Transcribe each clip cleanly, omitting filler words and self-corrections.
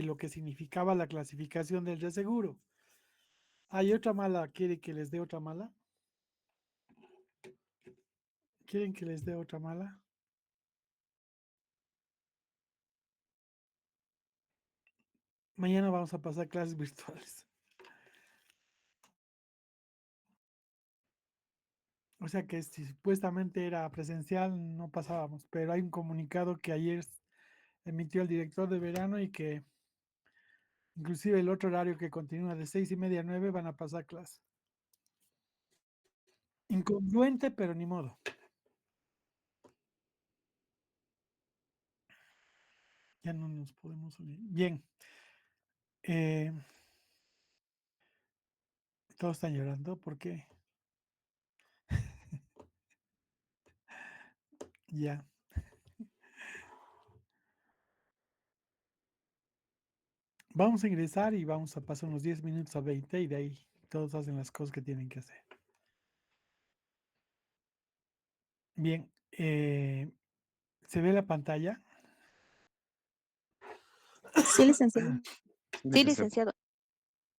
lo que significaba la clasificación del reaseguro. Hay otra mala, ¿quiere que les dé otra mala? ¿Quieren que les dé otra mala? Mañana vamos a pasar clases virtuales. O sea que si supuestamente era presencial, no pasábamos, pero hay un comunicado que ayer emitió el director de verano y que inclusive el otro horario que continúa de 6:30 a 9 van a pasar clases. Incongruente, pero ni modo. Ya no nos podemos unir. Bien. Eh, todos están llorando. ¿Por qué? Ya. Vamos a ingresar y vamos a pasar unos 10 minutos a 20 y de ahí todos hacen las cosas que tienen que hacer. Bien. ¿Se ve la pantalla? Sí, licenciado. Sí, Sí, licenciado.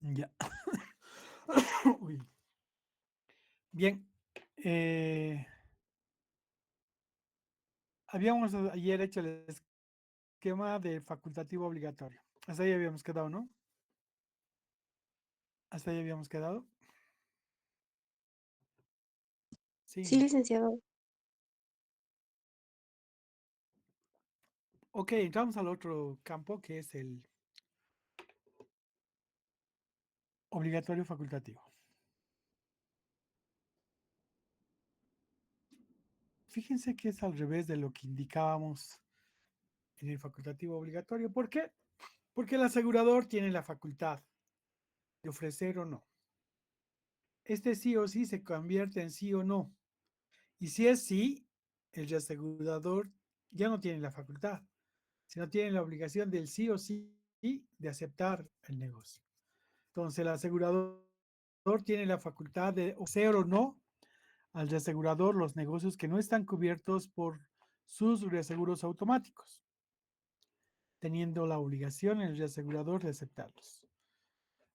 licenciado. Ya. Uy. Bien. Habíamos ayer hecho el esquema de facultativo obligatorio. Hasta ahí habíamos quedado, ¿no? Hasta ahí habíamos quedado. Sí, Sí, no. licenciado. Ok, entramos al otro campo que es el obligatorio facultativo. Fíjense que es al revés de lo que indicábamos en el facultativo obligatorio. ¿Por qué? Porque el asegurador tiene la facultad de ofrecer o no. Este sí o sí se convierte en sí o no. Y si es sí, el reasegurador ya no tiene la facultad, sino tiene la obligación del sí o sí de aceptar el negocio. Entonces el asegurador tiene la facultad de ofrecer o no al reasegurador los negocios que no están cubiertos por sus reaseguros automáticos, teniendo la obligación el reasegurador de aceptarlos.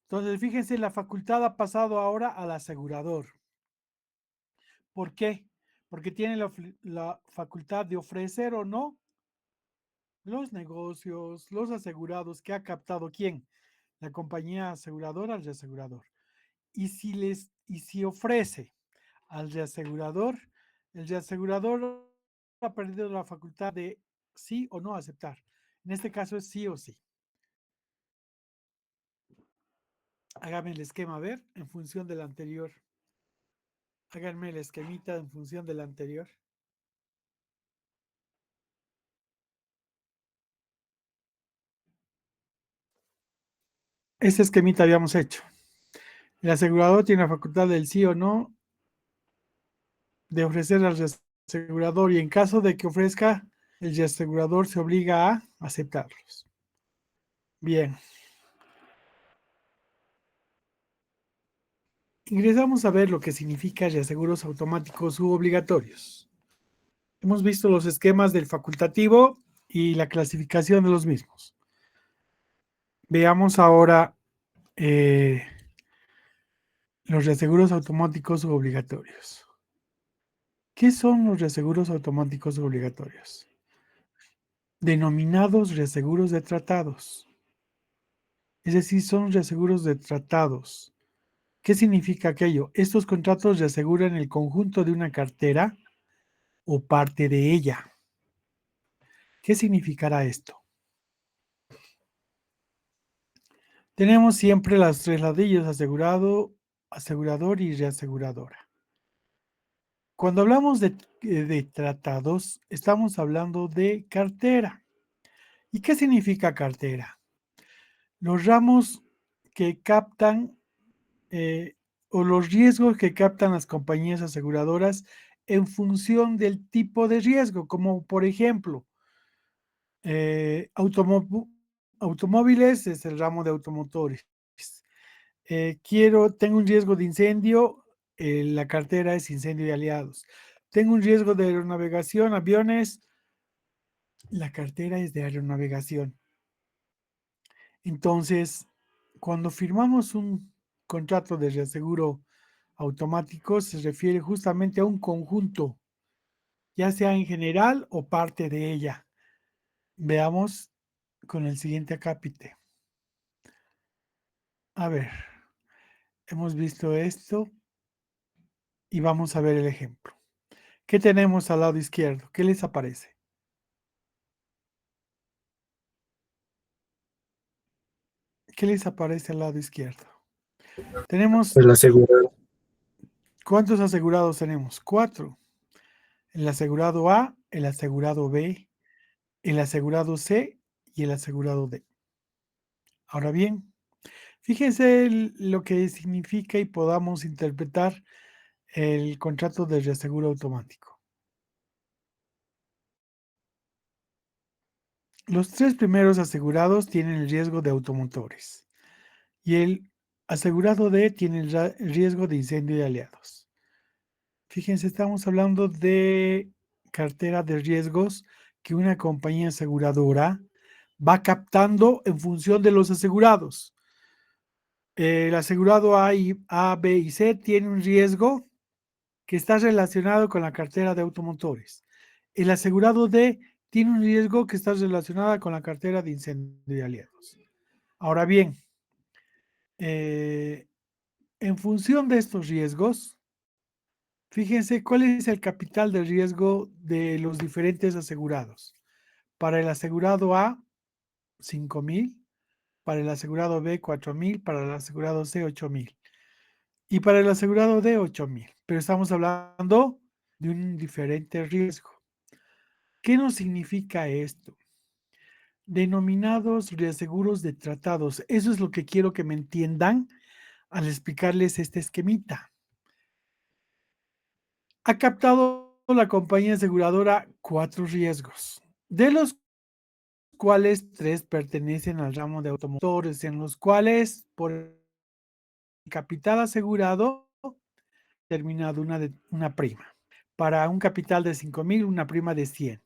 Entonces, fíjense, la facultad ha pasado ahora al asegurador. ¿Por qué? Porque tiene la facultad de ofrecer o no los negocios, los asegurados que ha captado quién, la compañía aseguradora al reasegurador. Y si ofrece al reasegurador, el reasegurador ha perdido la facultad de sí o no aceptar. En este caso es sí o sí. Hágame el esquema, a ver, en función del anterior. Háganme el esquemita en función del anterior. Este esquemita habíamos hecho. El asegurador tiene la facultad del sí o no de ofrecer al reasegurador y en caso de que ofrezca, el reasegurador se obliga a aceptarlos. Bien. Ingresamos a ver lo que significa reaseguros automáticos u obligatorios. Hemos visto los esquemas del facultativo y la clasificación de los mismos. Veamos ahora los reaseguros automáticos u obligatorios. ¿Qué son los reaseguros automáticos u obligatorios? Denominados reaseguros de tratados. Es decir, son reaseguros de tratados. ¿Qué significa aquello? Estos contratos reaseguran el conjunto de una cartera o parte de ella. ¿Qué significará esto? Tenemos siempre las tres ladrillos: asegurado, asegurador y reaseguradora. Cuando hablamos de tratados, estamos hablando de cartera. ¿Y qué significa cartera? Los ramos que captan o los riesgos que captan las compañías aseguradoras en función del tipo de riesgo, como por ejemplo, automóviles es el ramo de automotores. Tengo un riesgo de incendio, la cartera es incendio y aliados. Tengo un riesgo de aeronavegación, aviones, la cartera es de aeronavegación. Entonces, cuando firmamos un contrato de reaseguro automático, se refiere justamente a un conjunto, ya sea en general o parte de ella. Veamos con el siguiente acápite. A ver, hemos visto esto y vamos a ver el ejemplo. ¿Qué tenemos al lado izquierdo? ¿Qué les aparece? ¿Qué les aparece al lado izquierdo? Tenemos, El asegurado. ¿cuántos asegurados tenemos? 4. El asegurado A, el asegurado B, el asegurado C y el asegurado D. Ahora bien, fíjense lo que significa y podamos interpretar el contrato de reaseguro automático. Los 3 primeros asegurados tienen el riesgo de automotores y el asegurado D tiene el riesgo de incendio de aliados. Fíjense, estamos hablando de cartera de riesgos que una compañía aseguradora va captando en función de los asegurados. El asegurado A, B y C tiene un riesgo que está relacionado con la cartera de automotores. El asegurado D tiene un riesgo que está relacionado con la cartera de incendio de aliados. Ahora bien, en función de estos riesgos, fíjense cuál es el capital de riesgo de los diferentes asegurados. Para el asegurado A, 5,000, para el asegurado B, 4,000, para el asegurado C, 8,000 y para el asegurado D, 8,000. Pero estamos hablando de un diferente riesgo. ¿Qué nos significa esto? Denominados reaseguros de tratados. Eso es lo que quiero que me entiendan al explicarles este esquemita. Ha captado la compañía aseguradora 4 riesgos, de los cuales 3 pertenecen al ramo de automotores, en los cuales por el capital asegurado terminado una prima. Para un capital de 5,000, una prima de 100.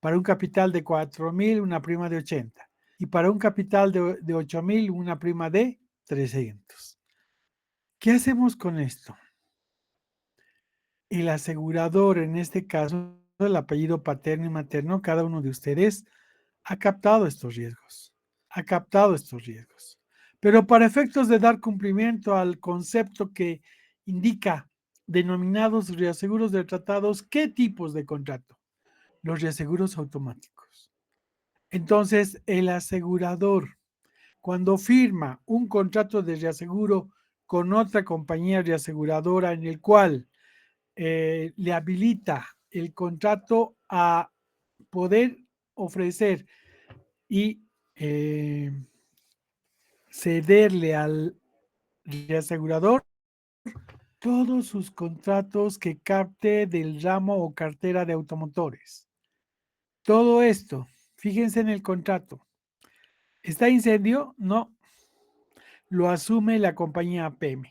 Para un capital de 4,000, una prima de 80. Y para un capital de 8,000, una prima de 300. ¿Qué hacemos con esto? El asegurador, en este caso, el apellido paterno y materno, cada uno de ustedes ha captado estos riesgos. Ha captado estos riesgos. Pero para efectos de dar cumplimiento al concepto que indica denominados reaseguros de tratados, ¿qué tipos de contrato? Los reaseguros automáticos. Entonces, el asegurador, cuando firma un contrato de reaseguro con otra compañía reaseguradora en el cual le habilita el contrato a poder ofrecer y cederle al reasegurador todos sus contratos que capte del ramo o cartera de automotores. Todo esto, fíjense en el contrato. ¿Está incendio? No, lo asume la compañía APM.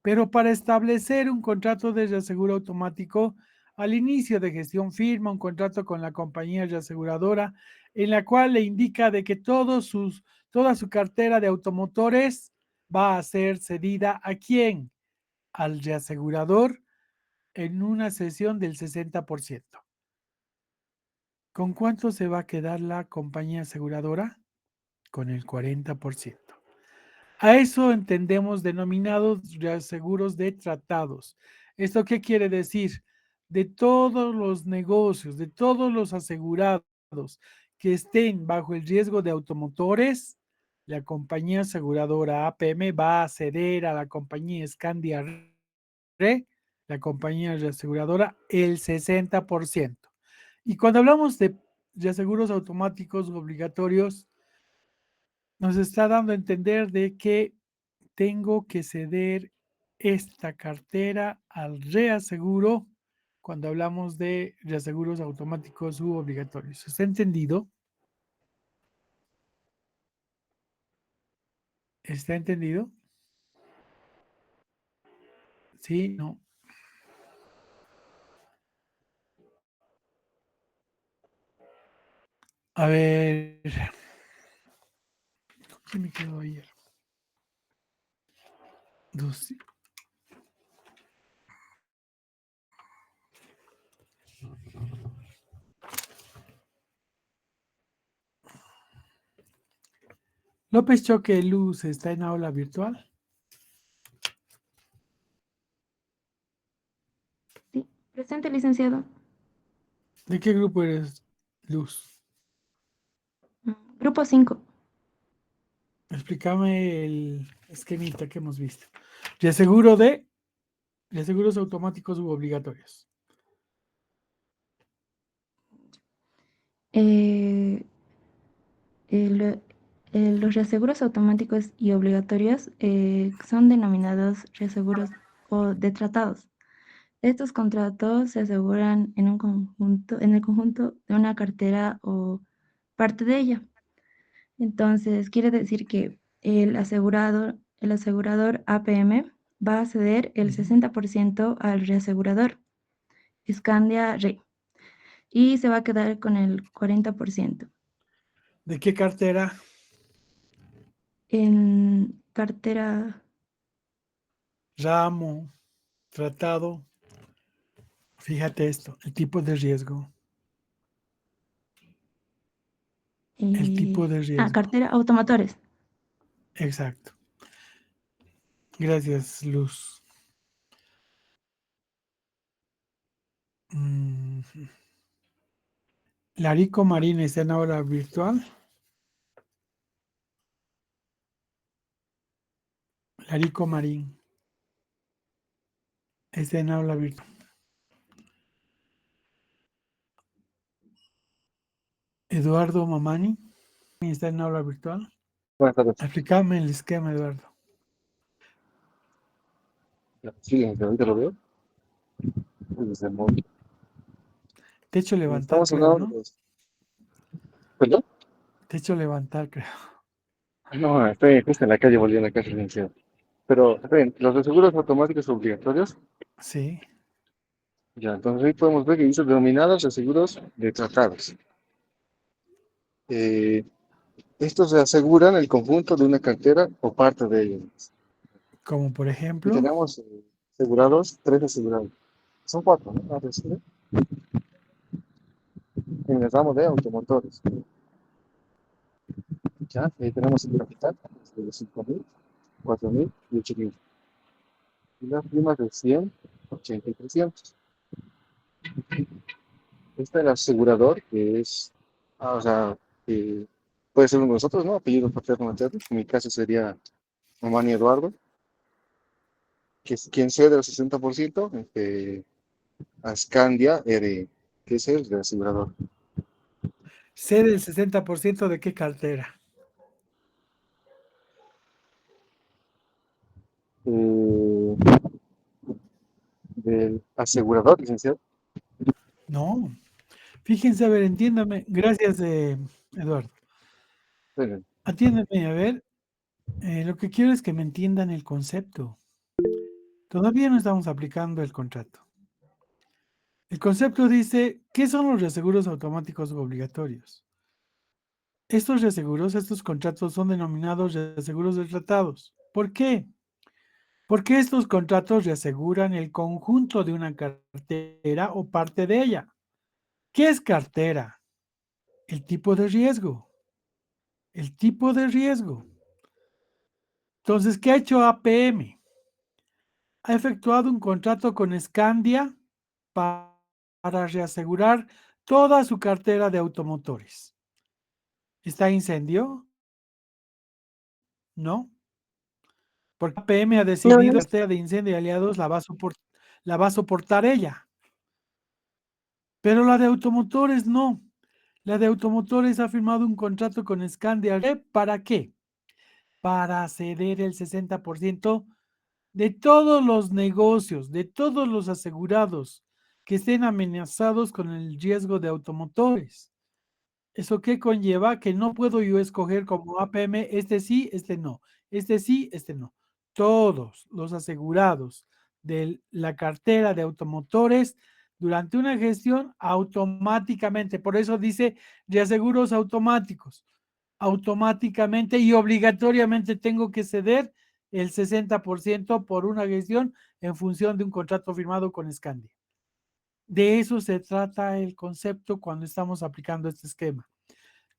Pero para establecer un contrato de reaseguro automático, al inicio de gestión firma un contrato con la compañía reaseguradora en la cual le indica de que toda su cartera de automotores va a ser cedida ¿a quién? Al reasegurador en una cesión del 60%. ¿Con cuánto se va a quedar la compañía aseguradora? Con el 40%. A eso entendemos denominados reaseguros de tratados. ¿Esto qué quiere decir? De todos los negocios, de todos los asegurados que estén bajo el riesgo de automotores, la compañía aseguradora APM va a ceder a la compañía Scandia Re, la compañía reaseguradora, el 60%. Y cuando hablamos de reaseguros automáticos obligatorios, nos está dando a entender de que tengo que ceder esta cartera al reaseguro cuando hablamos de reaseguros automáticos u obligatorios. ¿Está entendido? ¿Está entendido? Sí, no. A ver, ¿Qué me quedó ayer? 12. López Choque Luz está en aula virtual. Sí, presente, licenciado. ¿De qué grupo eres, Luz? Grupo 5. Explícame el esquemita que hemos visto. Reaseguros automáticos u obligatorios. Eh, los reaseguros automáticos y obligatorios son denominados reaseguros o de tratados. Estos contratos se aseguran en el conjunto de una cartera o parte de ella. Entonces, quiere decir que el asegurador APM va a ceder el 60% al reasegurador, Scandia Re, y se va a quedar con el 40%. ¿De qué cartera? En cartera, Ramo, tratado. Fíjate esto, el tipo de riesgo. El tipo de riesgo. cartera automotores. Exacto. Gracias, Luz. Larico Marín está en aula virtual. Larico Marín está en aula virtual. Eduardo Mamani está en aula virtual. Buenas tardes. Explícame el esquema, Eduardo. Sí, ahorita lo veo. Desde el móvil. Techo levantar, Estamos creo, hablando ¿no? de... ¿Perdón? Techo levantar, creo. No, estoy justo en la calle volviendo a casa, licenciado. Pero, ven, los de seguros automáticos obligatorios, Sí. ya, entonces ahí podemos ver que dice denominados de seguros de tratados. Eh, Estos se aseguran el conjunto de una cartera o parte de ella. Como por Y ejemplo, tenemos asegurados, tres asegurados. Son cuatro, ¿no? Ah, pues, ¿sí? En el ramo de automotores. Ya, ahí tenemos el capital, de 5.000, 4.000 y 8.000. Y las primas de 100, 80 y 300. Está el asegurador, que es, o sea, que puede ser uno de nosotros, ¿no? Apellido paterno materno. En mi caso sería Mamani Eduardo, que es quien cede el 60%, a Scandia R, que es el del asegurador. cede el 60% de qué cartera. Eh, del asegurador, licenciado. No. Fíjense, a ver, entiéndame. Gracias, Eduardo. Bueno, Atiéndeme, a ver. Lo que quiero es que me entiendan el concepto. Todavía no estamos aplicando el contrato. El concepto dice, ¿qué son los reaseguros automáticos u obligatorios? Estos reaseguros, estos contratos son denominados reaseguros de tratados. ¿Por qué? Porque estos contratos reaseguran el conjunto de una cartera o parte de ella. ¿Qué es cartera? El tipo de riesgo. El tipo de riesgo. Entonces, ¿qué ha hecho APM? Ha efectuado un contrato con Scandia para reasegurar toda su cartera de automotores. ¿Está incendio? No. Porque APM ha No, no, decidido que la cartera de incendio y aliados la va a soportar ella. Pero la de automotores no. La de automotores ha firmado un contrato con Scandia. ¿Para qué? Para ceder el 60% de todos los negocios, de todos los asegurados que estén amenazados con el riesgo de automotores. ¿Eso qué conlleva? Que no puedo yo escoger como APM, este sí, este no, este sí, este no. Todos los asegurados de la cartera de automotores durante una gestión automáticamente, por eso dice reaseguros automáticos, automáticamente y obligatoriamente tengo que ceder el 60% por una gestión en función de un contrato firmado con Scandia. De eso se trata el concepto cuando estamos aplicando este esquema.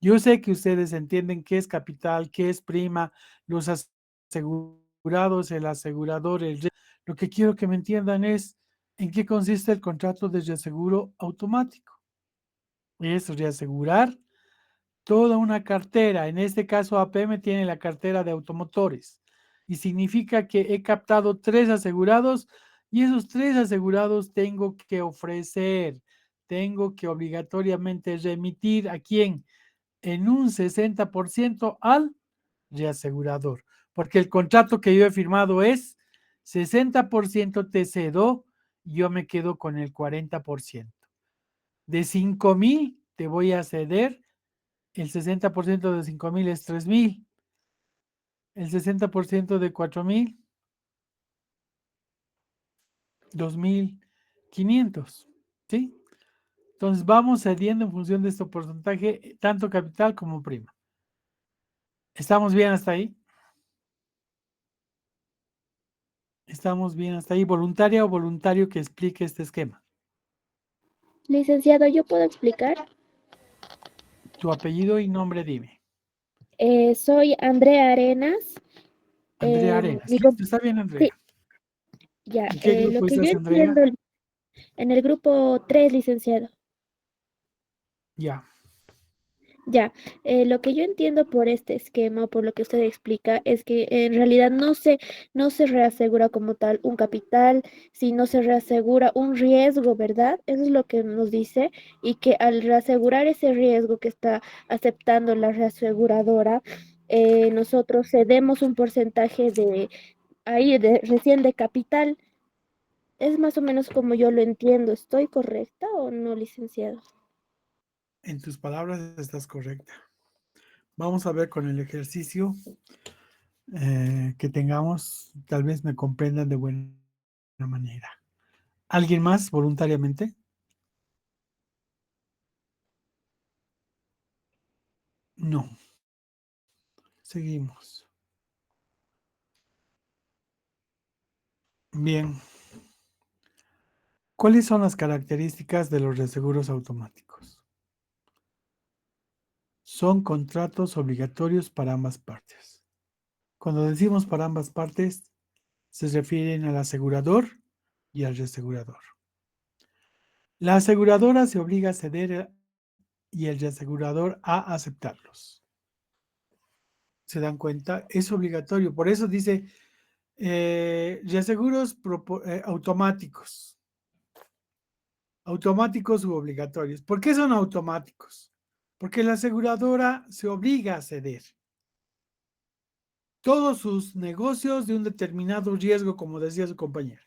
Yo sé que ustedes entienden qué es capital, qué es prima, los asegurados, el asegurador, lo que quiero que me entiendan es en qué consiste el contrato de reaseguro automático. Es reasegurar toda una cartera. En este caso, APM tiene la cartera de automotores y significa que he captado 3 asegurados y esos 3 asegurados tengo que ofrecer, tengo que obligatoriamente remitir a quién en un 60% al reasegurador, porque el contrato que yo he firmado es 60% te cedo y yo me quedo con el 40%. De 5,000 te voy a ceder, el 60% de 5,000 es 3,000, el 60% de 4,000, 2,500, ¿sí? Entonces vamos cediendo en función de este porcentaje, tanto capital como prima. ¿Estamos bien hasta ahí? ¿Estamos bien hasta ahí? ¿Voluntaria o voluntario que explique este esquema? Licenciado, ¿yo puedo explicar? Tu apellido y nombre, dime. Soy Andrea Arenas. Andrea Arenas. Mi Listo, está bien, sí, Andrea. ya. ¿En qué Lo grupo que yo estás, Andrea? entiendo en el grupo 3, licenciado. Ya. Ya, lo que yo entiendo por este esquema, por lo que usted explica, es que en realidad no se reasegura como tal un capital, sino se reasegura un riesgo, ¿verdad? Eso es lo que nos dice, y que al reasegurar ese riesgo que está aceptando la reaseguradora, nosotros cedemos un porcentaje de ahí, de recién de capital. Es más o menos como yo lo entiendo. ¿Estoy correcta o no, licenciado? En tus palabras estás correcta. Vamos a ver con el ejercicio que tengamos, tal vez me comprendan de buena manera. ¿Alguien más voluntariamente? No. Seguimos. Bien. ¿Cuáles son las características de los reaseguros automáticos? Son contratos obligatorios para ambas partes. Cuando decimos para ambas partes, se refieren al asegurador y al reasegurador. La aseguradora se obliga a ceder y el reasegurador a aceptarlos. ¿Se dan cuenta? Es obligatorio. Por eso dice reaseguros automáticos. Automáticos u obligatorios. ¿Por qué son automáticos? Porque la aseguradora se obliga a ceder todos sus negocios de un determinado riesgo, como decía su compañero,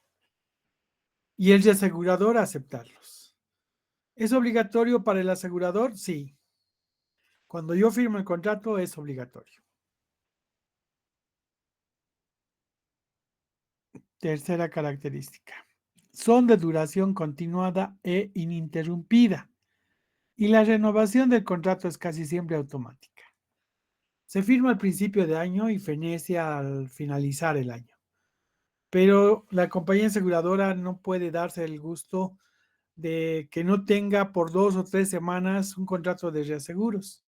y el reasegurador a aceptarlos. ¿Es obligatorio para el asegurador? Sí. Cuando yo firmo el contrato es obligatorio. Tercera característica. Son de duración continuada e ininterrumpida y la renovación del contrato es casi siempre automática. Se firma al principio de año y fenece al finalizar el año. Pero la compañía aseguradora no puede darse el gusto de que no tenga por 2 o 3 semanas un contrato de reaseguros.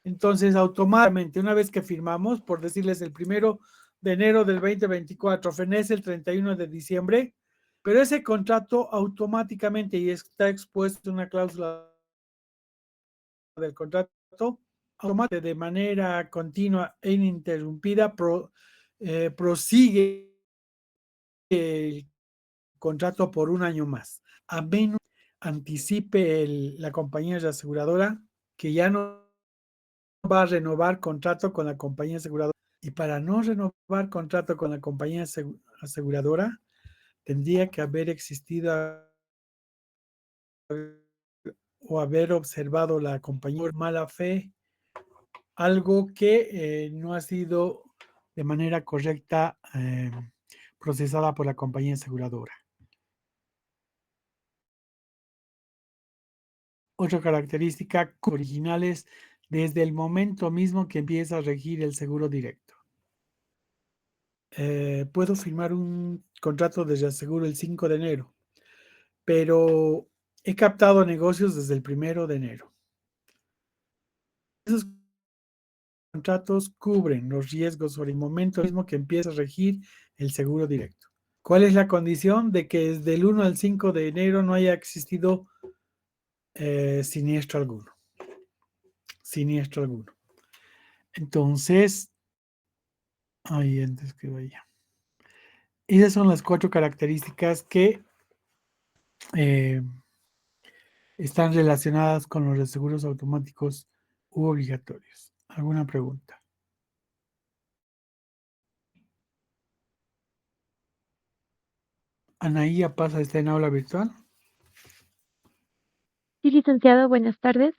Entonces, automáticamente, una vez que firmamos, por decirles el 1 de enero del 2024, fenece el 31 de diciembre, pero ese contrato automáticamente, y está expuesto en una cláusula del contrato, automáticamente de manera continua e ininterrumpida prosigue el contrato por un año más, a menos anticipe la compañía aseguradora que ya no va a renovar contrato con la compañía aseguradora. Y para no renovar contrato con la compañía aseguradora, tendría que haber existido o haber observado la compañía por mala fe, algo que no ha sido de manera correcta procesada por la compañía aseguradora. Otra característica, originales desde el momento mismo que empieza a regir el seguro directo. Puedo firmar un contrato de reaseguro el 5 de enero, pero he captado negocios desde el 1 de enero. Esos contratos cubren los riesgos sobre el momento mismo que empieza a regir el seguro directo. ¿Cuál es la condición? De que desde el 1 al 5 de enero no haya existido siniestro alguno. Siniestro alguno. Entonces, ahí antes que vaya. Esas son las 4 características que están relacionadas con los seguros automáticos u obligatorios. ¿Alguna pregunta? Anaí Pasa está en aula virtual. Sí, licenciado, buenas tardes.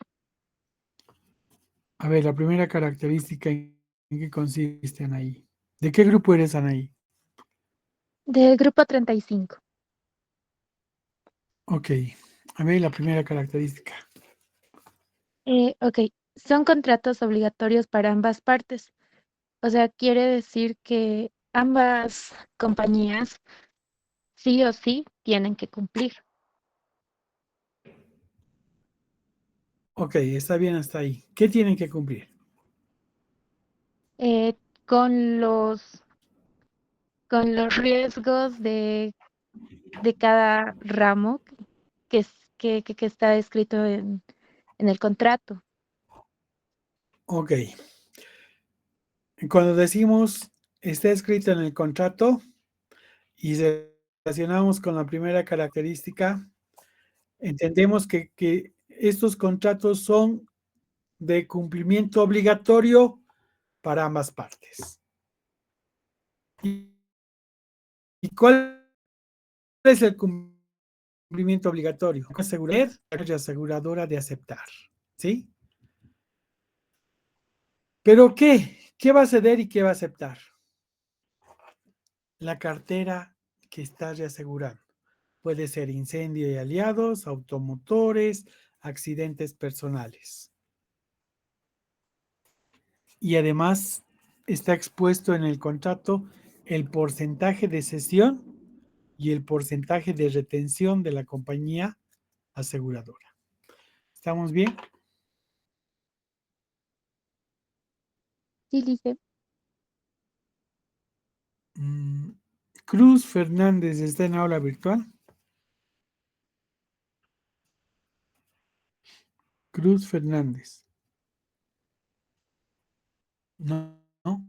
A ver, la primera característica, ¿en qué consiste, Anaí? ¿De qué grupo eres, Anaí? Del grupo 35. Ok. A ver, la primera característica. Ok, son contratos obligatorios para ambas partes. O sea, quiere decir que ambas compañías sí o sí tienen que cumplir. Ok, está bien hasta ahí. ¿Qué tienen que cumplir? eh, con los riesgos de cada ramo que está escrito en el contrato. Ok. Cuando decimos está escrito en el contrato y relacionamos con la primera característica, entendemos que estos contratos son de cumplimiento obligatorio para ambas partes. ¿Y cuál es el cumplimiento obligatorio? Asegurar a la aseguradora de aceptar, ¿sí? ¿Pero qué? ¿Qué va a ceder y qué va a aceptar? La cartera que está reasegurando. Puede ser incendio y aliados, automotores, accidentes personales. Y además está expuesto en el contrato el porcentaje de cesión y el porcentaje de retención de la compañía aseguradora. ¿Estamos bien? Sí, dice. Cruz Fernández está en aula virtual. Cruz Fernández. No, no.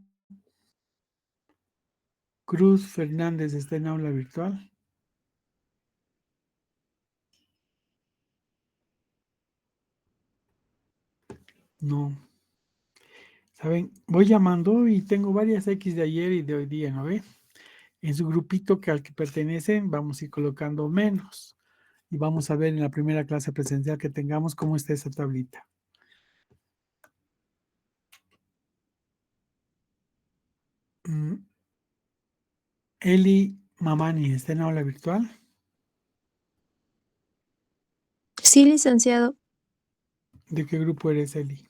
Cruz Fernández está en aula virtual. No. ¿Saben? Voy llamando y tengo varias X de ayer y de hoy día, ¿no ve? En su grupito al que pertenecen vamos a ir colocando menos. Y vamos a ver en la primera clase presencial que tengamos cómo está esa tablita. Eli Mamani, ¿está en aula virtual? Sí, licenciado. ¿De qué grupo eres, Eli?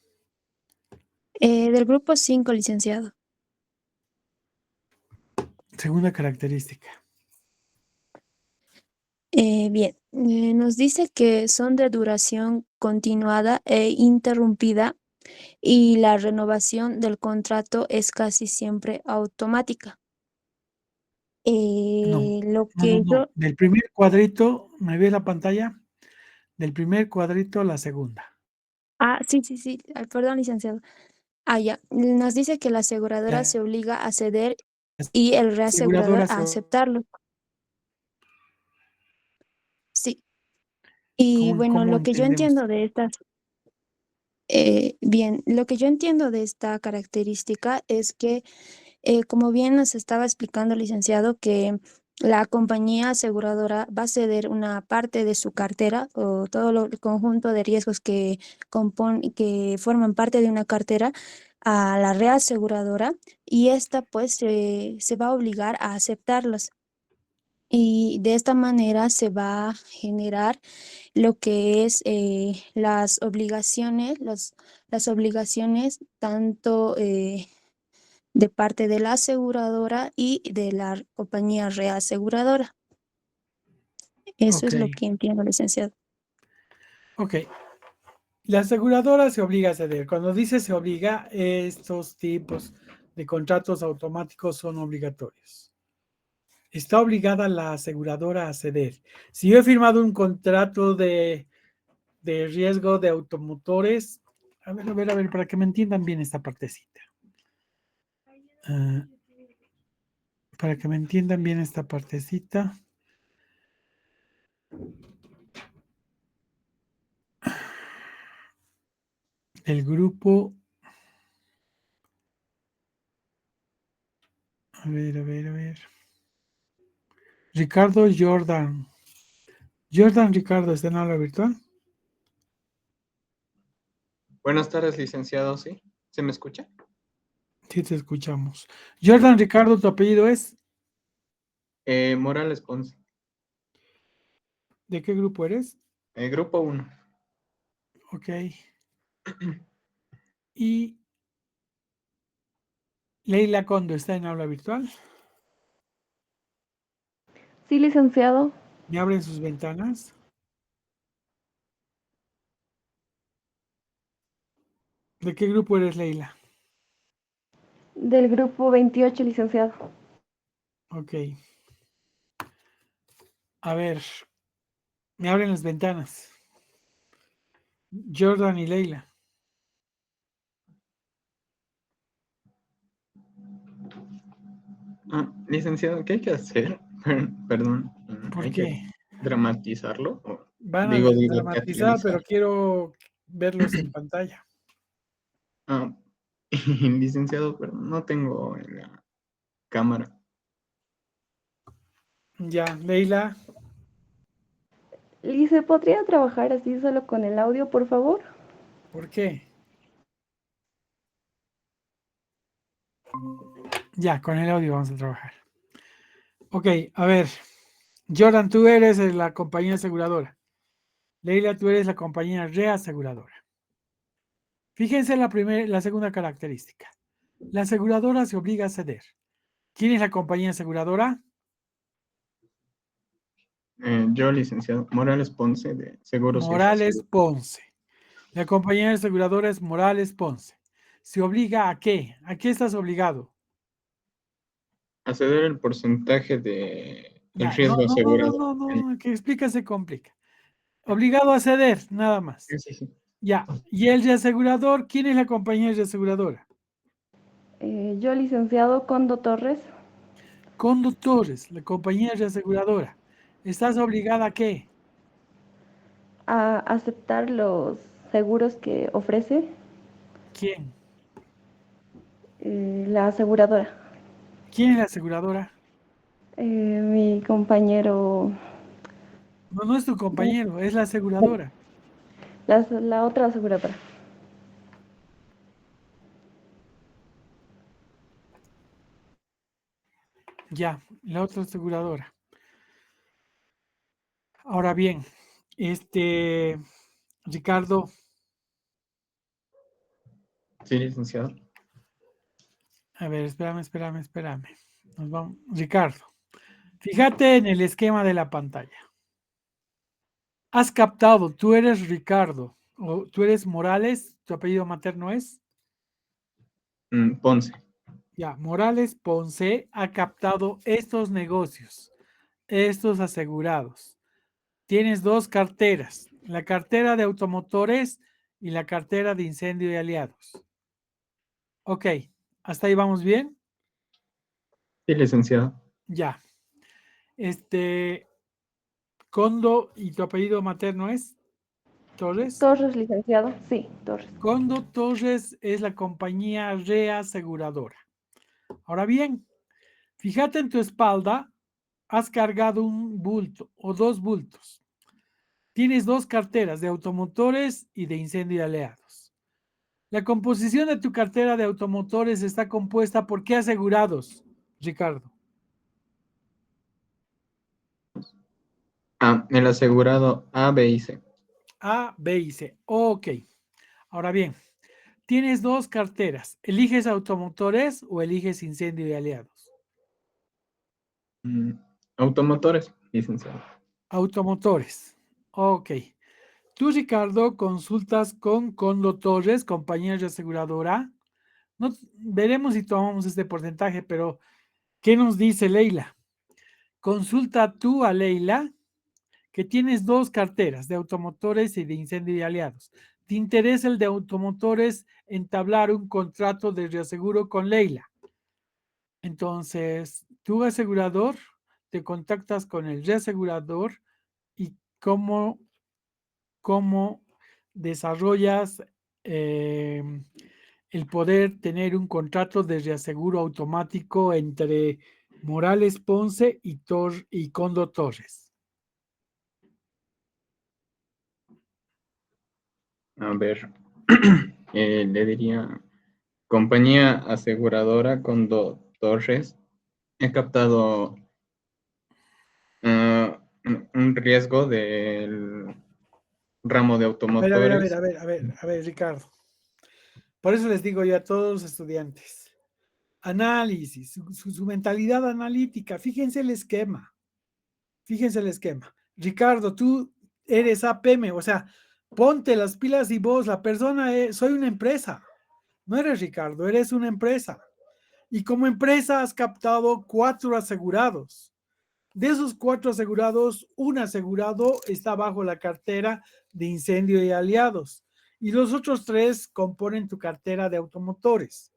Del grupo 5, licenciado. Segunda característica. Bien, nos dice que son de duración continuada e interrumpida y la renovación del contrato es casi siempre automática. No, Lo no, no, que no. yo... Del primer cuadrito, ¿me ves la pantalla? Del primer cuadrito a la segunda. Ah, sí, sí, sí. Perdón, licenciado. Ah, ya. Nos dice que la aseguradora La se obliga a ceder y el reasegurador aseguradora a aceptarlo. Sí. Y bueno, ¿cómo lo que yo entendemos? entiendo de estas... bien, lo que yo entiendo de esta característica es que, como bien nos estaba explicando el licenciado, que la compañía aseguradora va a ceder una parte de su cartera o todo el conjunto de riesgos que forman parte de una cartera a la reaseguradora y esta pues se va a obligar a aceptarlos. y de esta manera se va a generar lo que es las obligaciones, las obligaciones tanto de parte de la aseguradora y de la compañía reaseguradora. Eso Ok, es lo que entiendo, licenciado. ok. La aseguradora se obliga a ceder. Cuando dice se obliga, estos tipos de contratos automáticos son obligatorios. Está obligada la aseguradora a ceder. Si yo he firmado un contrato de riesgo de automotores, a ver, para que me entiendan bien esta partecita. Ah, para que me entiendan bien esta partecita. El grupo. A ver, a ver, a ver. Ricardo Jordan. Jordan Ricardo, ¿está en aula virtual? Buenas tardes, licenciado, ¿sí? ¿Se me escucha? Sí, te escuchamos. Jordan Ricardo, ¿tu apellido es? Morales Ponce, ¿De qué grupo eres? grupo 1. Ok. Y Leila Condo, ¿está en aula virtual? Sí, licenciado, ¿Me abren sus ventanas? ¿De qué grupo eres, Leila? del grupo 28, licenciado. Ok. A ver, me abren las ventanas. Jordan y Leila. Licenciado, ¿qué hay que hacer? Perdón, ¿Por ¿hay que qué? dramatizarlo? Van a Digo, dramatizar, pero teatralizar. quiero verlos en pantalla. Ah, licenciado, pero no tengo en la cámara. Ya, Leila, Lice, ¿podría trabajar así solo con el audio, por favor? ¿por qué? Ya, con el audio vamos a trabajar. Ok, a ver. Jordan, tú eres la compañía aseguradora. Leila, tú eres la compañía reaseguradora. Fíjense la segunda característica. La aseguradora se obliga a ceder. ¿Quién es la compañía aseguradora? Yo, licenciado Morales Ponce, de Seguros y Morales Reaseguros. Ponce. La compañía aseguradora es Morales Ponce. ¿Se obliga a qué? ¿A qué estás obligado? A ceder el porcentaje de el Ya, no, riesgo no, no, no, asegurado. no, no, que explica se complica. Obligado a ceder, nada más. Sí, sí. Ya, y el reasegurador, ¿quién es la compañía reaseguradora? Yo, licenciado Condo Torres, Conductores, la compañía reaseguradora. ¿Estás obligada a qué? a aceptar los seguros que ofrece ¿Quién? la aseguradora. ¿Quién es la aseguradora? Mi compañero, No, no es tu compañero, es la aseguradora. la otra aseguradora. Ya, la otra aseguradora. Ahora bien, Ricardo, Sí, licenciado. a ver, espérame. Nos vamos. Ricardo, fíjate en el esquema de la pantalla. Has captado, tú eres Ricardo, o tú eres Morales, tu apellido materno es. Ponce. Ya, Morales Ponce ha captado estos negocios, estos asegurados. Tienes dos carteras, la cartera de automotores y la cartera de incendio y aliados. Ok, ¿hasta ahí vamos bien? Sí, licenciado. Ya. Condo y tu apellido materno es Torres. Torres, licenciado, sí, Torres. Condo Torres es la compañía reaseguradora. Ahora bien, fíjate en tu espalda, has cargado un bulto o dos bultos. Tienes dos carteras de automotores y de incendio y aliados. La composición de tu cartera de automotores está compuesta por qué asegurados, Ricardo. El asegurado A, B y C. A, B y C. Ok. Ahora bien, tienes dos carteras. ¿Eliges automotores o eliges incendio y aliados? Automotores, licenciado. Automotores. Ok. Tú, Ricardo, consultas con Condo Torres, compañía reaseguradora. No, veremos si tomamos este porcentaje, pero ¿qué nos dice Leila? Consulta tú a Leila que tienes dos carteras de automotores y de incendio y aliados. ¿Te interesa el de automotores entablar un contrato de reaseguro con Leila? Entonces, tu asegurador, te contactas con el reasegurador y cómo desarrollas el poder tener un contrato de reaseguro automático entre Morales Ponce y Condo Torres. A ver, le diría, compañía aseguradora Condo Torres. He captado un riesgo del ramo de A automotores. ver, Ricardo. Por eso les digo yo a todos los estudiantes, análisis, su mentalidad analítica, fíjense el esquema. Ricardo, tú eres APM, o sea, ponte las pilas y vos, la persona, soy una empresa. No eres Ricardo, eres una empresa. Y como empresa has captado 4 asegurados. De esos 4 asegurados, un asegurado está bajo la cartera de incendio y aliados. Y los otros 3 componen tu cartera de automotores.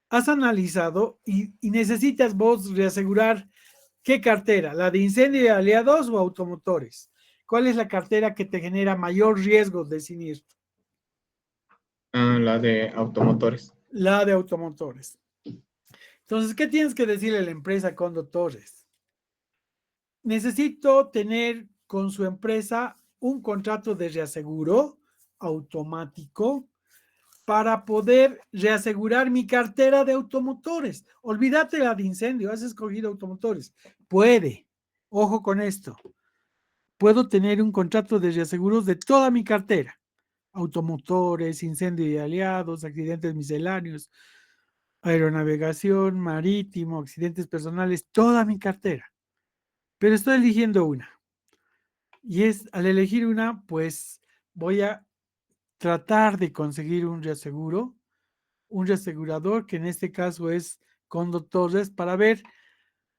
Has analizado y necesitas vos reasegurar qué cartera, la de incendio y aliados o automotores. ¿Cuál es la cartera que te genera mayor riesgo de siniestro? La de automotores. La de automotores. Entonces, ¿qué tienes que decirle a la empresa Condo Torres? Necesito tener con su empresa un contrato de reaseguro automático para poder reasegurar mi cartera de automotores. Olvídate la de incendio, has escogido automotores. Puede, ojo con esto, puedo tener un contrato de reaseguros de toda mi cartera. Automotores, incendio y aliados, accidentes misceláneos, aeronavegación, marítimo, accidentes personales, toda mi cartera. Pero estoy eligiendo una. Y al elegir una, pues voy a tratar de conseguir un reasegurador, que en este caso es Condo Torres, para ver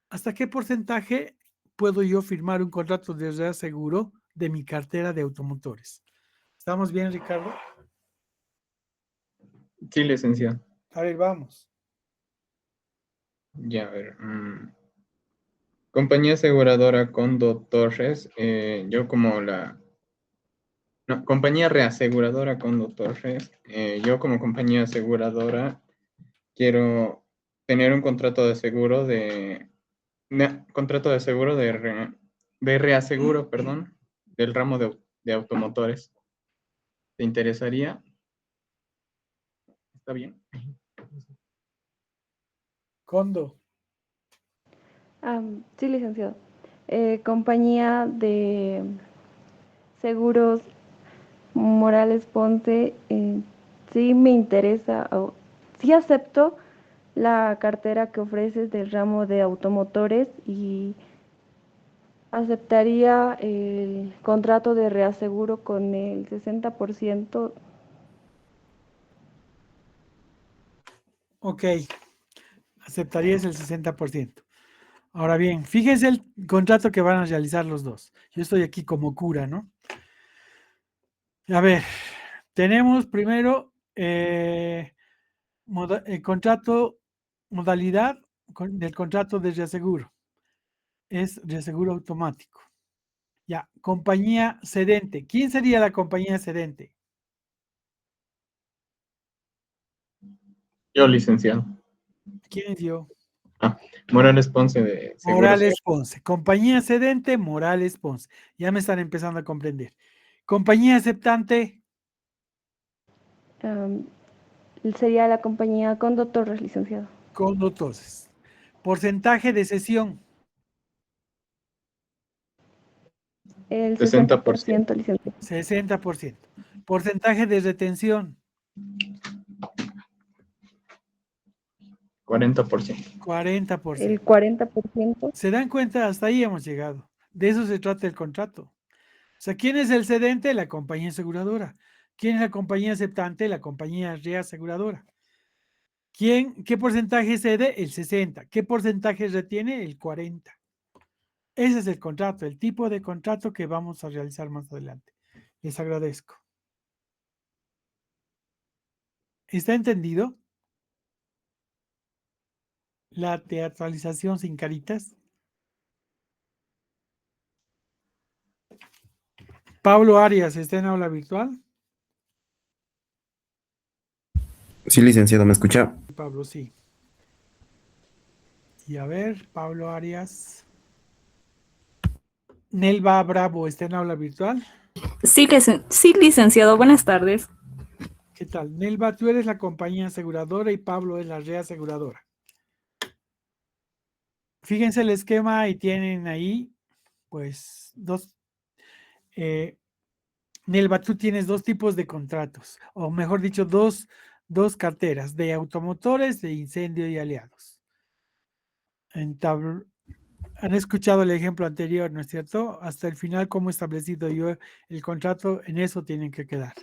hasta qué porcentaje puedo yo firmar un contrato de reaseguro de mi cartera de automotores. ¿Estamos bien, Ricardo? Sí, licenciado. A ver, vamos. Ya, a ver. Compañía aseguradora Condo Torres. Yo como la... No, compañía reaseguradora Condo Torres. Yo como compañía aseguradora quiero tener un contrato de seguro de reaseguro, perdón, del ramo de automotores. ¿Te interesaría? ¿Está bien? Condo. Sí, licenciado. Compañía de seguros Morales Ponce, sí me interesa, sí acepto la cartera que ofreces del ramo de automotores y aceptaría el contrato de reaseguro con el 60%. Ok, aceptarías el 60%. Ahora bien, fíjense el contrato que van a realizar los dos. Yo estoy aquí como cura, ¿no? A ver, tenemos primero contrato, modalidad del contrato de reaseguro. Es reaseguro automático. Ya, compañía cedente. ¿Quién sería la compañía cedente? Yo, licenciado. ¿Quién es yo? Morales Ponce de Seguros. Morales Ponce. Compañía cedente, Morales Ponce. Ya me están empezando a comprender. Compañía aceptante. Sería la compañía Condo Torres, licenciado. Condo Torres. Porcentaje de cesión. El 60%. 60%, licenciado. 60%. Porcentaje de retención, 40%. 40%. El 40%. ¿Se dan cuenta? Hasta ahí hemos llegado. De eso se trata el contrato. O sea, ¿quién es el cedente? La compañía aseguradora. ¿Quién es la compañía aceptante? La compañía reaseguradora. ¿Qué porcentaje cede? El 60. ¿Qué porcentaje retiene? El 40. Ese es el contrato, el tipo de contrato que vamos a realizar más adelante. Les agradezco. ¿Está entendido? La teatralización sin caritas. Pablo Arias, ¿está en aula virtual? Sí, licenciado, ¿me escucha? Pablo, sí. Y a ver, Pablo Arias. Nelva Bravo, ¿está en aula virtual? Sí, sí, licenciado, buenas tardes. ¿Qué tal? Nelva, tú eres la compañía aseguradora y Pablo es la reaseguradora. Fíjense el esquema y tienen ahí, pues, Nelva, tú tienes dos tipos de contratos, o mejor dicho, dos carteras, de automotores, de incendio y aliados. Han escuchado el ejemplo anterior, ¿no es cierto? Hasta el final, como he establecido yo el contrato, en eso tienen que quedar.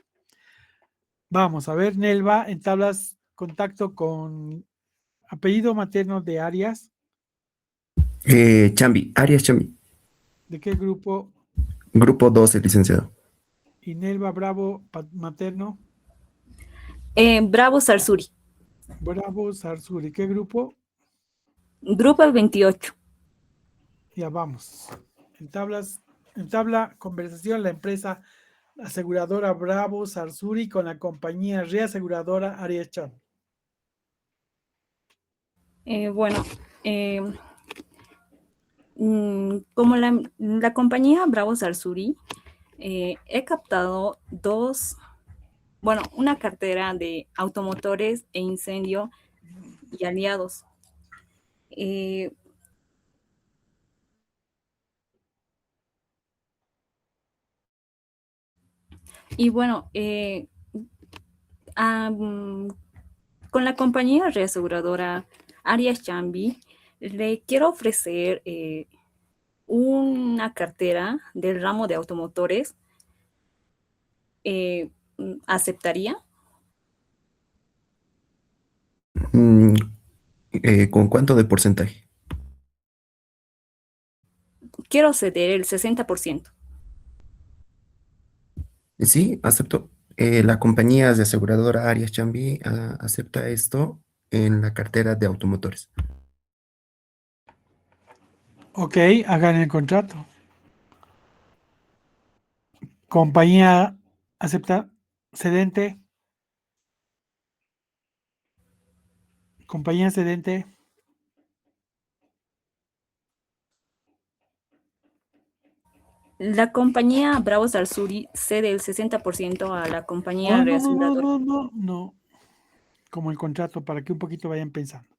Vamos a ver, Nelva, entablas contacto con apellido materno de Arias. Chambi, Arias Chambi, ¿De qué grupo? grupo 12, licenciado. Y Nelva Bravo, materno. Bravo Sarsuri, Bravo Sarsuri. ¿Qué grupo? grupo 28. Ya vamos. Entabla conversación la empresa aseguradora Bravo Sarsuri con la compañía reaseguradora Arias Chan. Bueno, como la compañía Bravo Sarsuri, he captado una cartera de automotores e incendio y aliados. Y bueno, con la compañía reaseguradora Arias Chambi, le quiero ofrecer una cartera del ramo de automotores. ¿Aceptaría? ¿Con cuánto de porcentaje? Quiero ceder el 60%. Sí, acepto. La compañía de aseguradora Arias Chambi acepta esto en la cartera de automotores. Ok, hagan el contrato. Compañía acepta cedente. Compañía cedente. La compañía Bravo Sarsuri cede el 60% a la compañía reaseguradora. No. Como el contrato, para que un poquito vayan pensando.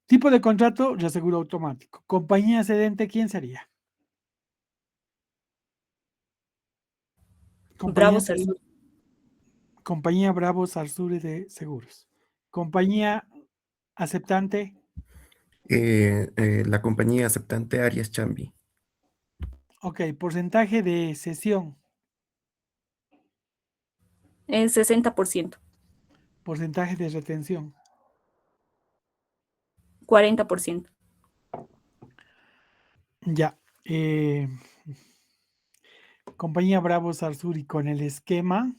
Tipo de contrato, reaseguro automático. Compañía cedente, ¿quién sería? Bravo Sarsuri. Compañía Bravo Sarsuri de Seguros. Compañía aceptante. La compañía aceptante Arias Chambi. Ok, porcentaje de cesión. El 60%. Porcentaje de retención. 40%. Ya. Compañía Bravo Sarsuri con el esquema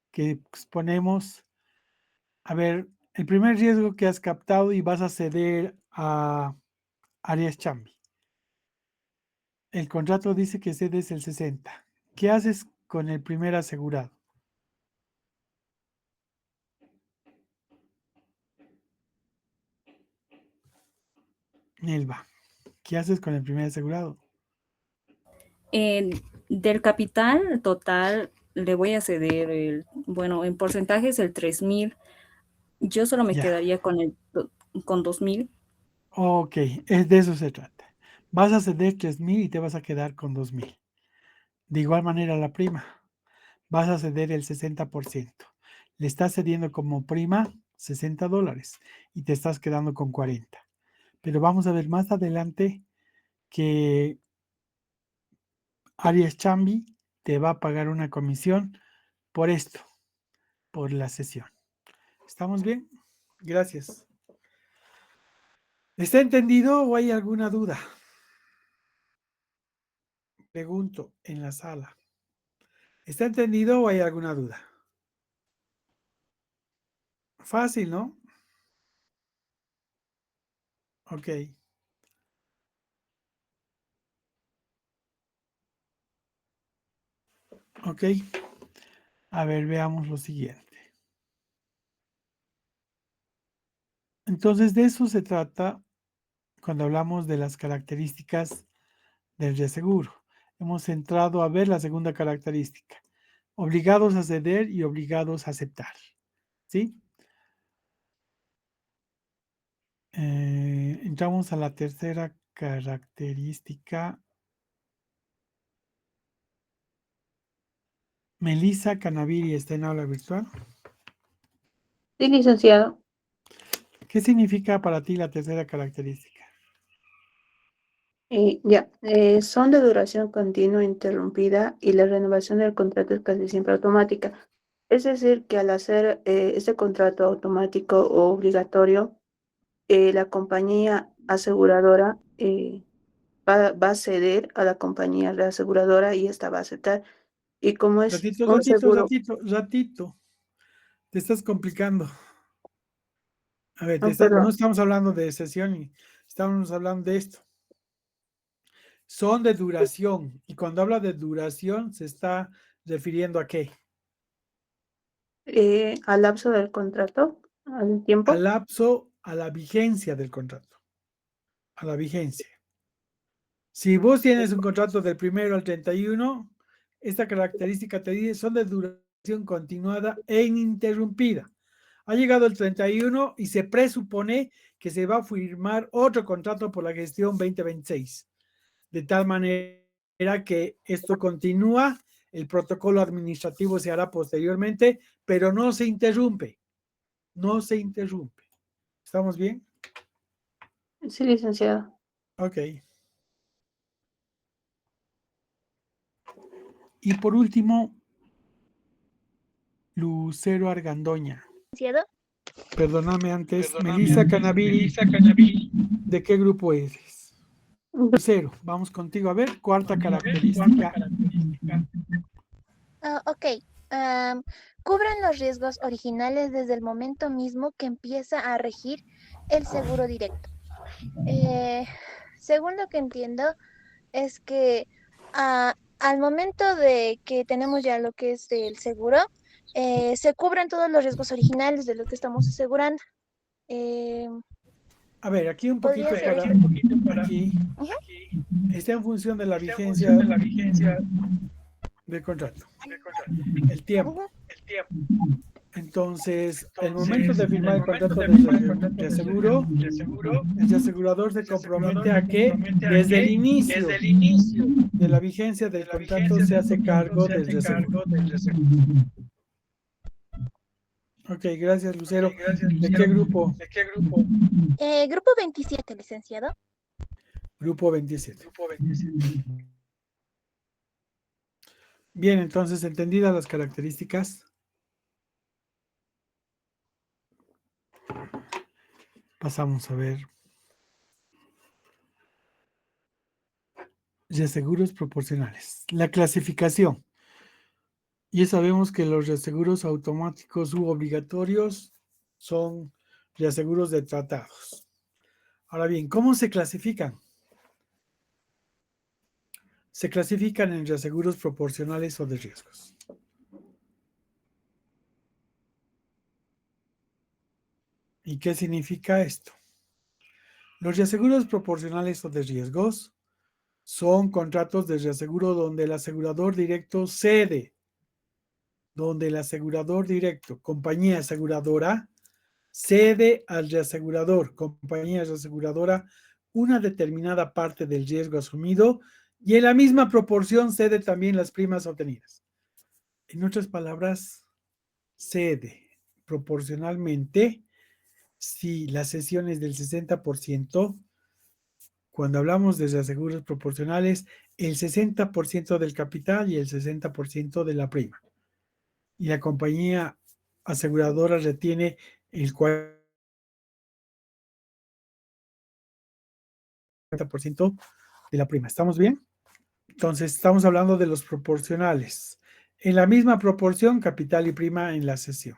que exponemos. A ver, el primer riesgo que has captado y vas a ceder a Arias Chambi. El contrato dice que cedes el 60. ¿Qué haces con el primer asegurado? Nelva, ¿qué haces con el primer asegurado? Del capital total le voy a ceder en porcentajes el 3,000. Yo solo me Ya. quedaría con 2,000. Ok, de eso se trata. Vas a ceder 3,000 y te vas a quedar con 2,000. De igual manera la prima. Vas a ceder el 60%. Le estás cediendo como prima $60 y te estás quedando con 40. Pero vamos a ver más adelante que Arias Chambi te va a pagar una comisión por esto, por la sesión. ¿Estamos bien? Gracias. ¿Está entendido o hay alguna duda? Pregunto en la sala. ¿Está entendido o hay alguna duda? Fácil, ¿no? Ok. Ok. A ver, veamos lo siguiente. Entonces, de eso se trata cuando hablamos de las características del reaseguro. Hemos entrado a ver la segunda característica. Obligados a ceder y obligados a aceptar. ¿Sí? Entramos a la tercera característica. Melissa Canaviri está en aula virtual. Sí, licenciado. ¿Qué significa para ti la tercera característica? Son de duración continua interrumpida y la renovación del contrato es casi siempre automática. Es decir, que al hacer este contrato automático o obligatorio, la compañía aseguradora va a ceder a la compañía reaseguradora y esta va a aceptar. Y como es un seguro, Ratito. Te estás complicando. A ver, no perdón, estamos hablando de sesión y estamos hablando de esto. Son de duración. Y cuando habla de duración, se está refiriendo a qué? al lapso del contrato, al tiempo. Al lapso, a la vigencia del contrato. A la vigencia. Si vos tienes un contrato del 1 al 31, esta característica te dice son de duración continuada e ininterrumpida. Ha llegado el 31 y se presupone que se va a firmar otro contrato por la gestión 2026. De tal manera que esto continúa, el protocolo administrativo se hará posteriormente, pero no se interrumpe. No se interrumpe. ¿Estamos bien? Sí, licenciado. Ok. Y por último, Lucero Argandoña. ¿Licenciado? Perdóname antes, Melissa Canaviri, ¿de qué grupo eres? Lucero, vamos contigo. A ver, cuarta característica. Ok. Cubren los riesgos originales desde el momento mismo que empieza a regir el seguro directo. Según lo que entiendo, es que al momento de que tenemos ya lo que es el seguro, se cubren todos los riesgos originales de lo que estamos asegurando. A ver, aquí un Podría poquito ser para aquí. Está en función de la vigencia del contrato. El tiempo. Entonces, el momento de firmar el contrato de seguro, el asegurador se compromete a que desde el inicio de la vigencia del contrato se hace cargo del reseguro. Ok, gracias, Lucero. ¿De qué grupo? Grupo 27, licenciado. Grupo 27. Bien, entonces, entendidas las características, pasamos a ver reaseguros proporcionales. La clasificación. Ya sabemos que los reaseguros automáticos u obligatorios son reaseguros de tratados. Ahora bien, ¿cómo se clasifican? Se clasifican en reaseguros proporcionales o de riesgos. ¿Y qué significa esto? Los reaseguros proporcionales o de riesgos son contratos de reaseguro donde el asegurador directo cede, donde el asegurador directo, compañía aseguradora, cede al reasegurador, compañía reaseguradora, una determinada parte del riesgo asumido Y en la misma proporción cede también las primas obtenidas. En otras palabras, cede proporcionalmente si la cesión es del 60%. Cuando hablamos de reaseguros proporcionales, el 60% del capital y el 60% de la prima. Y la compañía aseguradora retiene el 40% de la prima. ¿Estamos bien? Entonces, estamos hablando de los proporcionales. En la misma proporción, capital y prima en la cesión.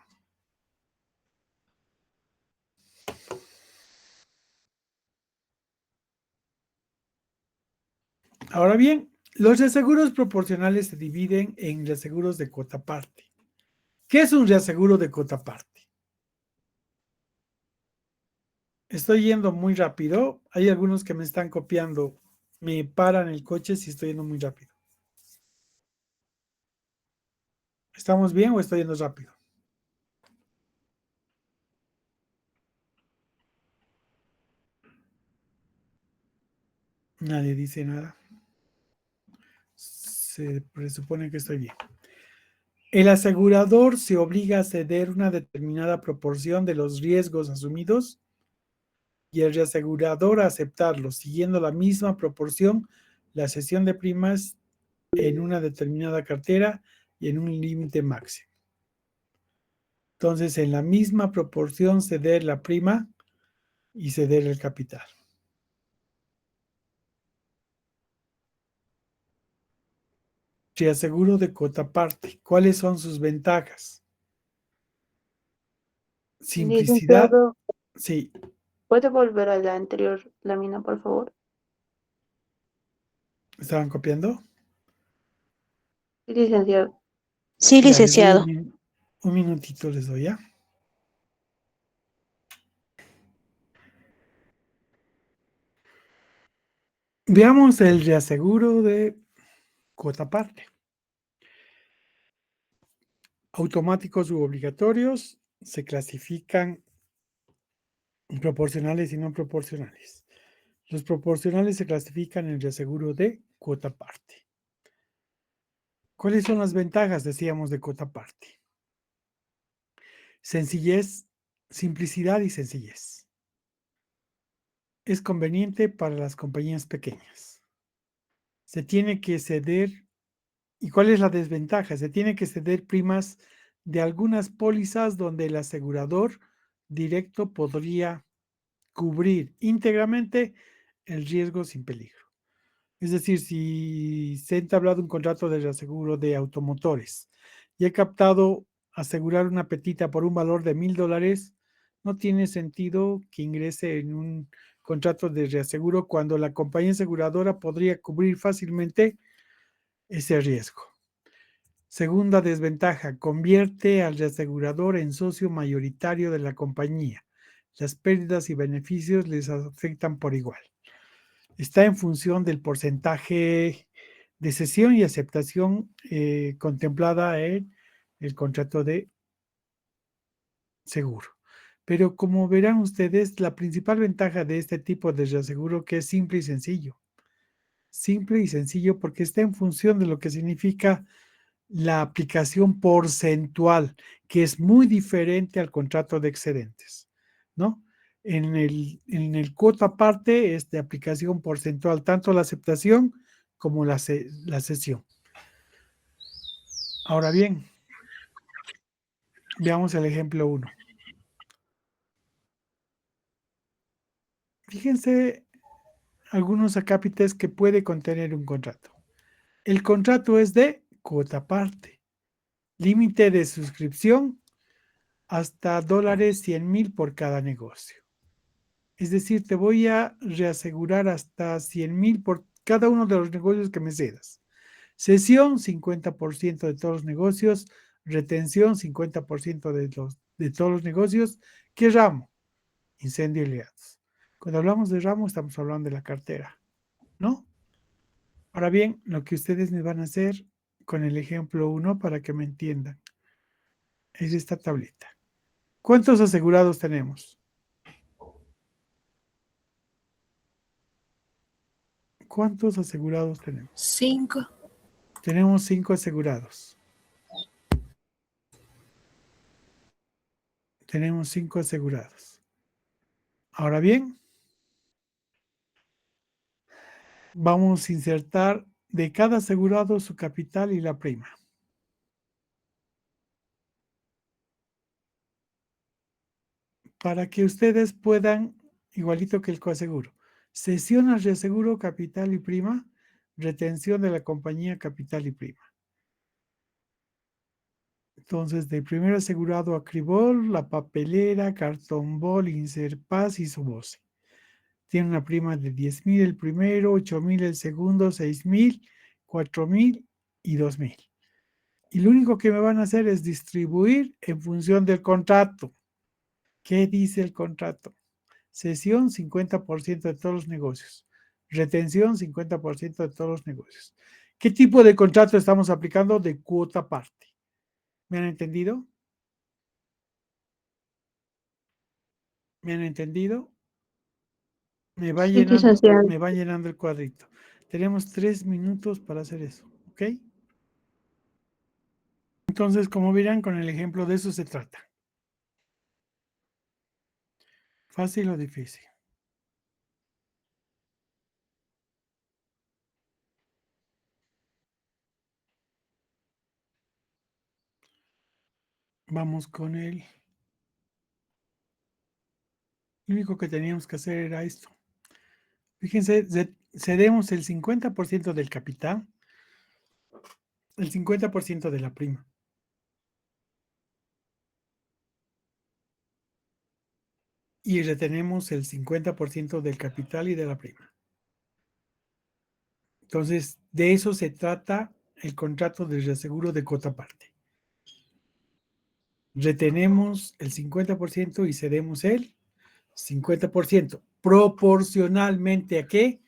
Ahora bien, los reaseguros proporcionales se dividen en reaseguros de cuota parte. ¿Qué es un reaseguro de cuota parte? Estoy yendo muy rápido. Hay algunos que me están copiando. Me paran el coche si estoy yendo muy rápido. ¿Estamos bien o estoy yendo rápido? Nadie dice nada. Se presupone que estoy bien. El asegurador se obliga a ceder una determinada proporción de los riesgos asumidos y el reasegurador a aceptarlos, siguiendo la misma proporción, la cesión de primas en una determinada cartera y en un límite máximo. Entonces, en la misma proporción ceder la prima y ceder el capital. Reaseguro de cuota parte. ¿Cuáles son sus ventajas? Simplicidad. Licenciado, Sí. ¿puede volver a la anterior lámina, por favor? ¿Estaban copiando? Sí, licenciado. Sí, Ya, les doy licenciado. un minutito, les doy ya. Veamos el reaseguro de cuota parte. Automáticos u obligatorios se clasifican en proporcionales y no proporcionales. Los proporcionales se clasifican en reaseguro de cuota parte. ¿Cuáles son las ventajas, decíamos, de cuota parte? Sencillez, simplicidad y sencillez. Es conveniente para las compañías pequeñas. Se tiene que ceder. ¿Y cuál es la desventaja? Se tiene que ceder primas de algunas pólizas donde el asegurador directo podría cubrir íntegramente el riesgo sin peligro. Es decir, si se ha entablado un contrato de reaseguro de automotores y he captado asegurar una petita por un valor de $1,000, no tiene sentido que ingrese en un contrato de reaseguro cuando la compañía aseguradora podría cubrir fácilmente ese riesgo. Segunda desventaja, convierte al reasegurador en socio mayoritario de la compañía. Las pérdidas y beneficios les afectan por igual. Está en función del porcentaje de cesión y aceptación contemplada en el contrato de seguro. Pero como verán ustedes, la principal ventaja de este tipo de reaseguro que es simple y sencillo. Simple y sencillo porque está en función de lo que significa la aplicación porcentual, que es muy diferente al contrato de excedentes, ¿no? En el cuota parte es de aplicación porcentual, tanto la aceptación como la cesión. Ahora bien, veamos el ejemplo 1. Fíjense algunos acápites que puede contener un contrato. El contrato es de cuota parte, límite de suscripción hasta $100,000 por cada negocio. Es decir, te voy a reasegurar hasta 100,000 por cada uno de los negocios que me cedas. Cesión, 50% de todos los negocios. Retención, 50% de todos los negocios. ¿Qué ramo? Incendio y legados. Cuando hablamos de ramo, estamos hablando de la cartera, ¿no? Ahora bien, lo que ustedes me van a hacer con el ejemplo 1 para que me entiendan es esta tableta. ¿Cuántos asegurados tenemos? ¿Cuántos asegurados tenemos? 5. Tenemos 5 asegurados. Tenemos 5 asegurados. Ahora bien, vamos a insertar de cada asegurado su capital y la prima. Para que ustedes puedan, igualito que el coaseguro, cesión al reaseguro, capital y prima, retención de la compañía, capital y prima. Entonces, de primer asegurado Acribol, La Papelera, Cartonbol, Inserpaz y Subose. Tiene una prima de 10,000 el primero, 8,000 el segundo, 6,000, 4,000 y 2,000. Y lo único que me van a hacer es distribuir en función del contrato. ¿Qué dice el contrato? Cesión, 50% de todos los negocios. Retención, 50% de todos los negocios. ¿Qué tipo de contrato estamos aplicando? De cuota parte. ¿Me han entendido? ¿Me han entendido? Me va Sí, llenando, licenciado. me va llenando el cuadrito. Tenemos 3 minutos para hacer eso, ¿ok? Entonces, como verán, con el ejemplo de eso se trata. ¿Fácil o difícil? Vamos con él. Lo único que teníamos que hacer era esto. Fíjense, cedemos el 50% del capital, el 50% de la prima. Y retenemos el 50% del capital y de la prima. Entonces, de eso se trata el contrato de reaseguro de cuota parte. Retenemos el 50% y cedemos el 50%. ¿Proporcionalmente a qué?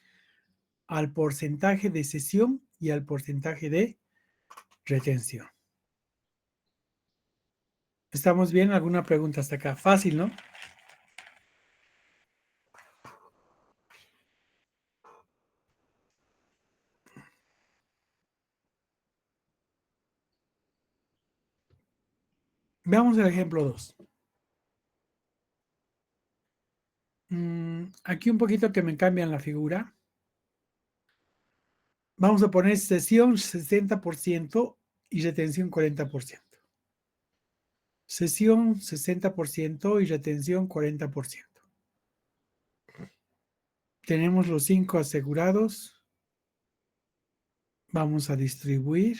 Al porcentaje de cesión y al porcentaje de retención. ¿Estamos bien? ¿Alguna pregunta hasta acá? Fácil, ¿no? Veamos el ejemplo 2. Aquí un poquito que me cambian la figura. Vamos a poner cesión 60% y retención 40%. Cesión 60% y retención 40%. Tenemos los 5 asegurados. Vamos a distribuir.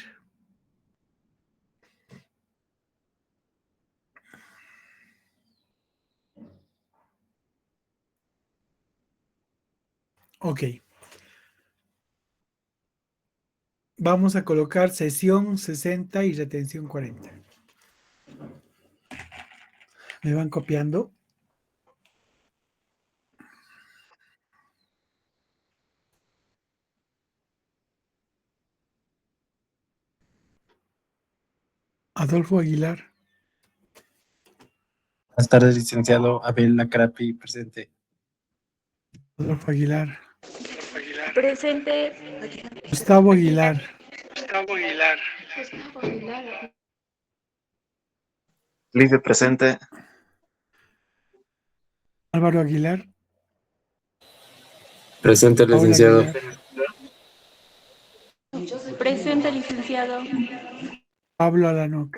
Ok. Vamos a colocar cesión 60 y retención 40. ¿Me van copiando? Adolfo Aguilar. Buenas tardes, licenciado Abel Lacrapi, presente. Adolfo Aguilar. Presente. Gustavo Aguilar. Lice presente. Álvaro Aguilar. Presente, Paula licenciado. Aguilar. Presente, licenciado. Pablo Alanoc.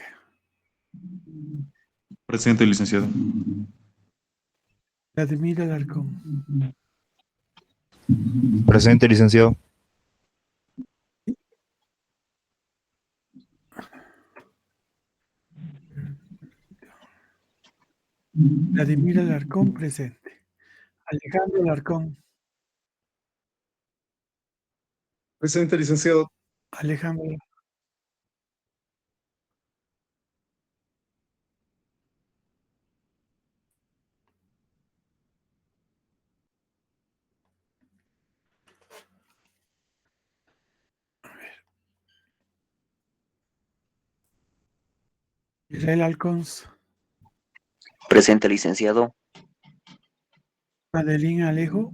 Presente, licenciado. Vladimir Alarcón. Presente, licenciado. Vladimir Alarcón, presente. Alejandro Alarcón. Presente, licenciado. Alejandro. Israel Alcons. Presente, licenciado. Adelín Alejo.